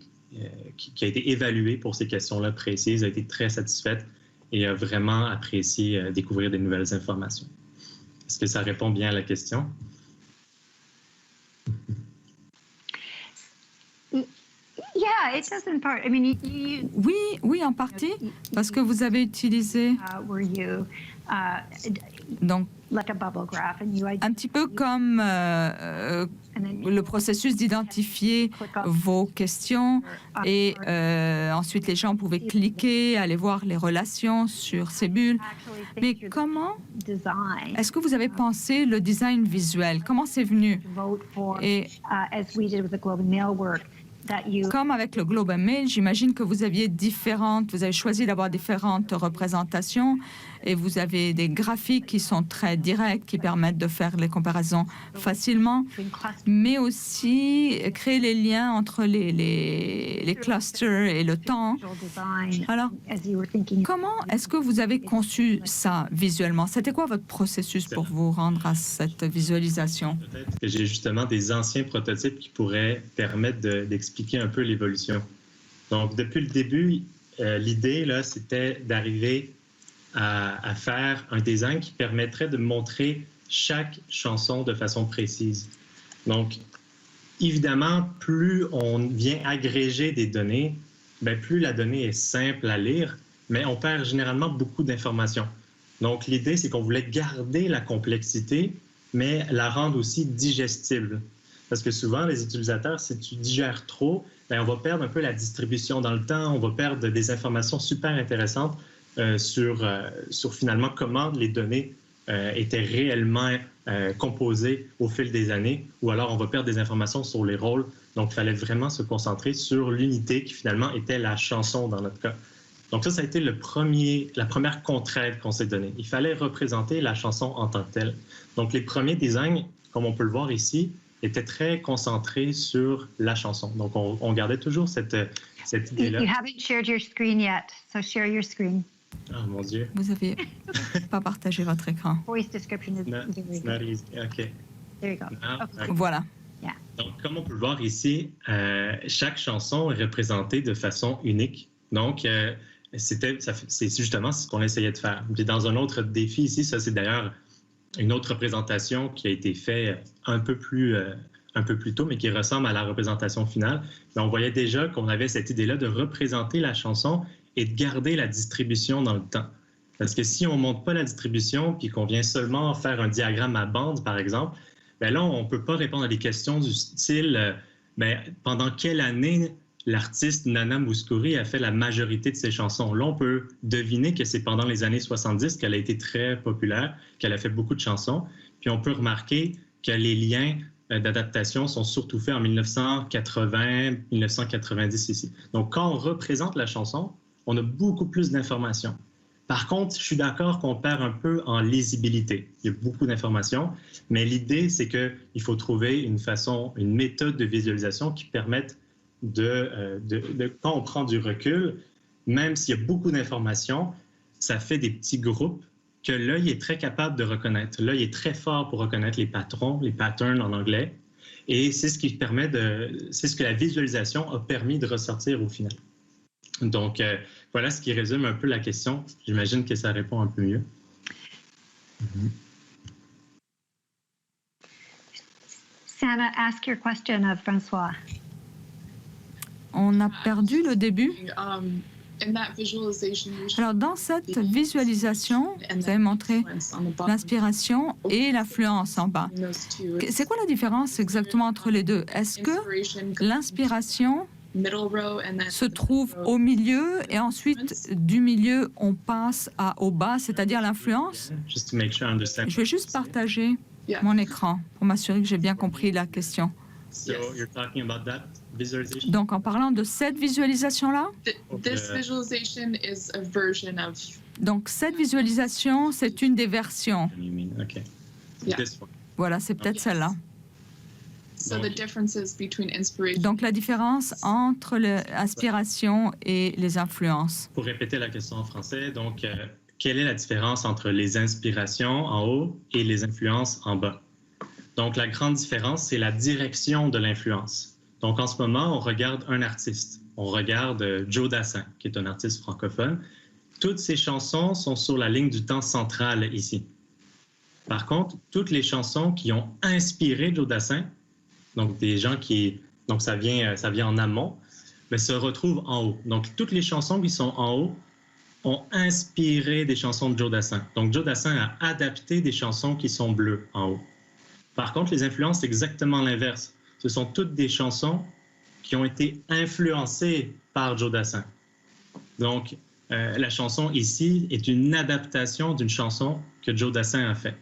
a été évaluée pour ces questions-là précises a été très satisfaite et a vraiment apprécié découvrir des nouvelles informations. Est-ce que ça répond bien à la question? Yeah, it does in part. I mean, Oui, en partie, parce que vous avez utilisé donc like a bubble graph, and you un petit peu comme le processus d'identifier vos questions, et ensuite les gens pouvaient cliquer, aller voir les relations sur ces bulles. Mais comment est-ce que vous avez pensé le design visuel? Comment c'est venu? Et comme avec le Globe and Mail, j'imagine que vous avez choisi d'avoir différentes représentations et vous avez des graphiques qui sont très directs, qui permettent de faire les comparaisons facilement, mais aussi créer les liens entre les clusters et le temps. Alors, comment est-ce que vous avez conçu ça visuellement? C'était quoi votre processus pour vous rendre à cette visualisation? Peut-être que j'ai justement des anciens prototypes qui pourraient permettre d'expliquer un peu l'évolution. Donc, depuis le début, l'idée, là, c'était d'arriver à faire un design qui permettrait de montrer chaque chanson de façon précise. Donc, évidemment, plus on vient agréger des données, bien, plus la donnée est simple à lire, mais on perd généralement beaucoup d'informations. Donc, l'idée, c'est qu'on voulait garder la complexité, mais la rendre aussi digestible. Parce que souvent, les utilisateurs, si tu digères trop, bien, on va perdre un peu la distribution dans le temps, on va perdre des informations super intéressantes sur finalement comment les données étaient réellement composées au fil des années, ou alors on va perdre des informations sur les rôles. Donc, il fallait vraiment se concentrer sur l'unité qui finalement était la chanson dans notre cas. Donc ça a été la première contrainte qu'on s'est donnée. Il fallait représenter la chanson en tant que telle. Donc les premiers designs, comme on peut le voir ici, étaient très concentrés sur la chanson. Donc on gardait toujours cette idée-là. You haven't shared your screen yet, so share your screen. Oh mon Dieu. Vous n'avez pas partagé votre écran. Voice description is It's not easy. OK. There you go. Now, Okay. Voilà. Donc, comme on peut le voir ici, chaque chanson est représentée de façon unique. Donc, c'est justement ce qu'on essayait de faire. Puis dans un autre défi ici, ça c'est d'ailleurs une autre représentation qui a été faite un peu plus tôt, mais qui ressemble à la représentation finale. Mais on voyait déjà qu'on avait cette idée-là de représenter la chanson et de garder la distribution dans le temps. Parce que si on ne montre pas la distribution puis qu'on vient seulement faire un diagramme à bande, par exemple, bien là, on ne peut pas répondre à des questions du style pendant quelle année l'artiste Nana Mouskouri a fait la majorité de ses chansons. Là, on peut deviner que c'est pendant les années 70 qu'elle a été très populaire, qu'elle a fait beaucoup de chansons. Puis on peut remarquer que les liens d'adaptation sont surtout faits en 1980, 1990 ici. Donc, quand on représente la chanson, on a beaucoup plus d'informations. Par contre, je suis d'accord qu'on perd un peu en lisibilité. Il y a beaucoup d'informations, mais l'idée, c'est qu'il faut trouver une méthode de visualisation qui permette quand on prend du recul, même s'il y a beaucoup d'informations, ça fait des petits groupes que l'œil est très capable de reconnaître. L'œil est très fort pour reconnaître les patrons, les patterns en anglais, et c'est ce que la visualisation a permis de ressortir au final. Donc, voilà ce qui résume un peu la question. J'imagine que ça répond un peu mieux. Sana, ask your question of François. On a perdu le début. Alors, dans cette visualisation, vous avez montré l'inspiration et l'influence en bas. C'est quoi la différence exactement entre les deux? Est-ce que l'inspiration se trouve au milieu et ensuite, du milieu, on passe au bas, c'est-à-dire l'influence? Je vais juste partager mon écran pour m'assurer que j'ai bien compris la question. Donc, en parlant de cette visualisation-là, donc cette visualisation, c'est une des versions. Voilà, c'est peut-être celle-là. Donc, la différence entre l'inspiration et les influences. Pour répéter la question en français, donc, quelle est la différence entre les inspirations en haut et les influences en bas? Donc, la grande différence, c'est la direction de l'influence. Donc, en ce moment, on regarde un artiste. On regarde Joe Dassin, qui est un artiste francophone. Toutes ses chansons sont sur la ligne du temps centrale ici. Par contre, toutes les chansons qui ont inspiré Joe Dassin, donc des gens donc ça vient en amont, mais se retrouvent en haut. Donc, toutes les chansons qui sont en haut ont inspiré des chansons de Joe Dassin. Donc, Joe Dassin a adapté des chansons qui sont bleues en haut. Par contre, les influences, c'est exactement l'inverse. Ce sont toutes des chansons qui ont été influencées par Joe Dassin. Donc, la chanson ici est une adaptation d'une chanson que Joe Dassin a faite.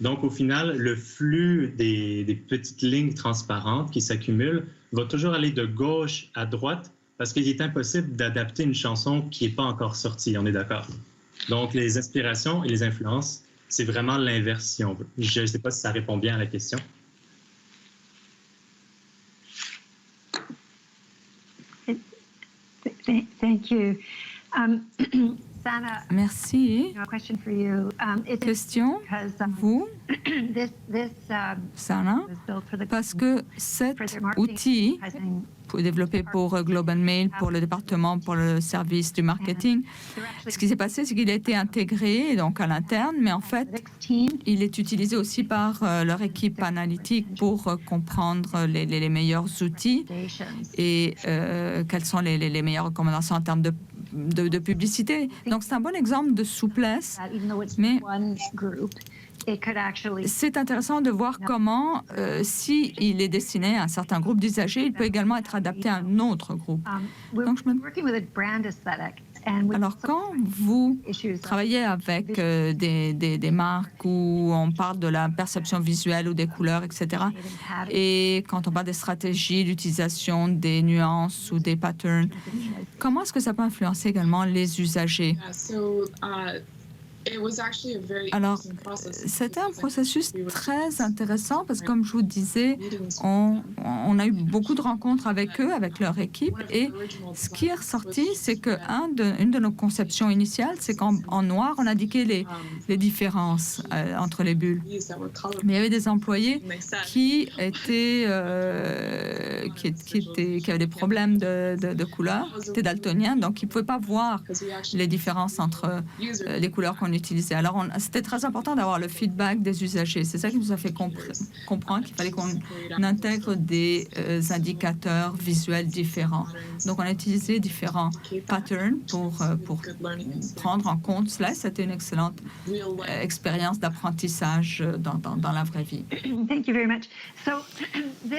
Donc, au final, le flux des petites lignes transparentes qui s'accumulent va toujours aller de gauche à droite parce qu'il est impossible d'adapter une chanson qui n'est pas encore sortie, on est d'accord. Donc, les inspirations et les influences, c'est vraiment l'inverse, si on veut. Je ne sais pas si ça répond bien à la question. Thank you. Sana, Merci. a question for you. Question, vous, Sana, parce que cet outil développé pour Global Mail, pour le département, pour le service du marketing, ce qui s'est passé, c'est qu'il a été intégré donc à l'interne, mais en fait, il est utilisé aussi par leur équipe analytique pour comprendre les meilleurs outils et quelles sont les meilleures recommandations en termes de publicité. Donc, c'est un bon exemple de souplesse, mais c'est intéressant de voir comment, si il est destiné à un certain groupe d'usagers, il peut également être adapté à un autre groupe. Donc, alors, quand vous travaillez avec des marques où on parle de la perception visuelle ou des couleurs, etc., et quand on parle des stratégies d'utilisation des nuances ou des patterns, comment est-ce que ça peut influencer également les usagers? Alors, c'était un processus très intéressant parce que, comme je vous disais, on a eu beaucoup de rencontres avec eux, avec leur équipe, et ce qui est ressorti, c'est qu'une de nos conceptions initiales, c'est qu'en noir, on indiquait les différences entre les bulles. Mais il y avait des employés qui avaient des problèmes de couleur, qui étaient daltoniens, donc ils ne pouvaient pas voir les différences entre les couleurs qu'on utilisait. Alors, c'était très important d'avoir le feedback des usagers. C'est ça qui nous a fait comprendre qu'il fallait qu'on intègre des indicateurs visuels différents. Donc, on a utilisé différents patterns pour prendre en compte cela. C'était une excellente expérience d'apprentissage dans la vraie vie.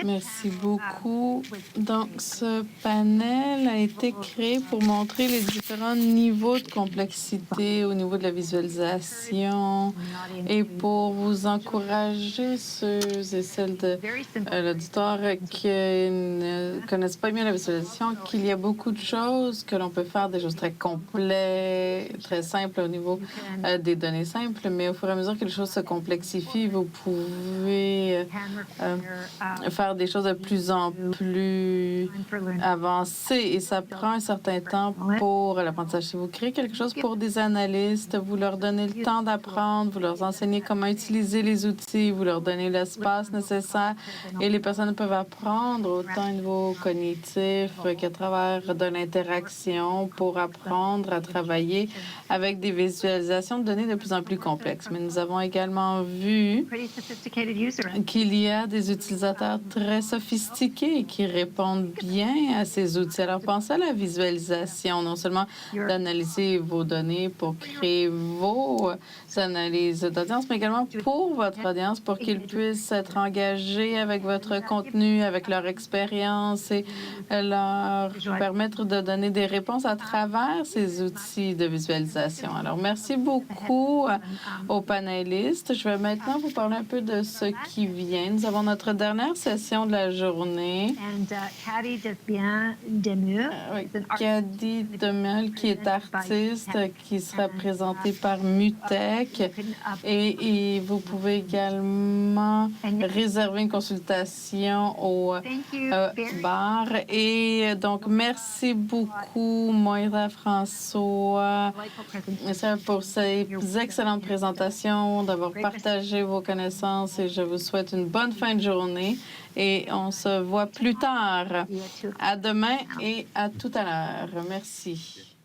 Merci beaucoup. Donc, ce panel a été créé pour montrer les différents niveaux de complexité au niveau de la visualisation et pour vous encourager, ceux et celles de l'auditoire qui ne connaissent pas bien la visualisation, qu'il y a beaucoup de choses que l'on peut faire, des choses très complètes, très simples au niveau des données simples, mais au fur et à mesure que les choses se complexifient, vous pouvez faire des choses de plus en plus avancées et ça prend un certain temps pour l'apprentissage. Si vous créez quelque chose pour des analystes, vous leur donnez le temps d'apprendre, vous leur enseignez comment utiliser les outils, vous leur donnez l'espace nécessaire et les personnes peuvent apprendre autant au niveau cognitif qu'à travers de l'interaction pour apprendre à travailler avec des visualisations de données de plus en plus complexes. Mais nous avons également vu qu'il y a des utilisateurs très sophistiqués qui répondent bien à ces outils. Alors, pensez à la visualisation, non seulement d'analyser vos données pour créer vos analyses d'audience, mais également pour votre audience, pour qu'ils puissent être engagés avec votre contenu, avec leur expérience et leur permettre de donner des réponses à travers ces outils de visualisation. Alors, merci beaucoup aux panélistes. Je vais maintenant vous parler un peu de ce qui vient. Nous avons notre dernière session de la journée. Caddy Demul, qui est artiste, qui sera présenté par Mutech. Et vous pouvez également réserver une consultation au bar. Et donc, merci beaucoup, Moira François, pour ces excellentes présentations, d'avoir partagé vos connaissances et je vous souhaite une bonne fin de journée. Et on se voit plus tard. À demain et à tout à l'heure. Merci.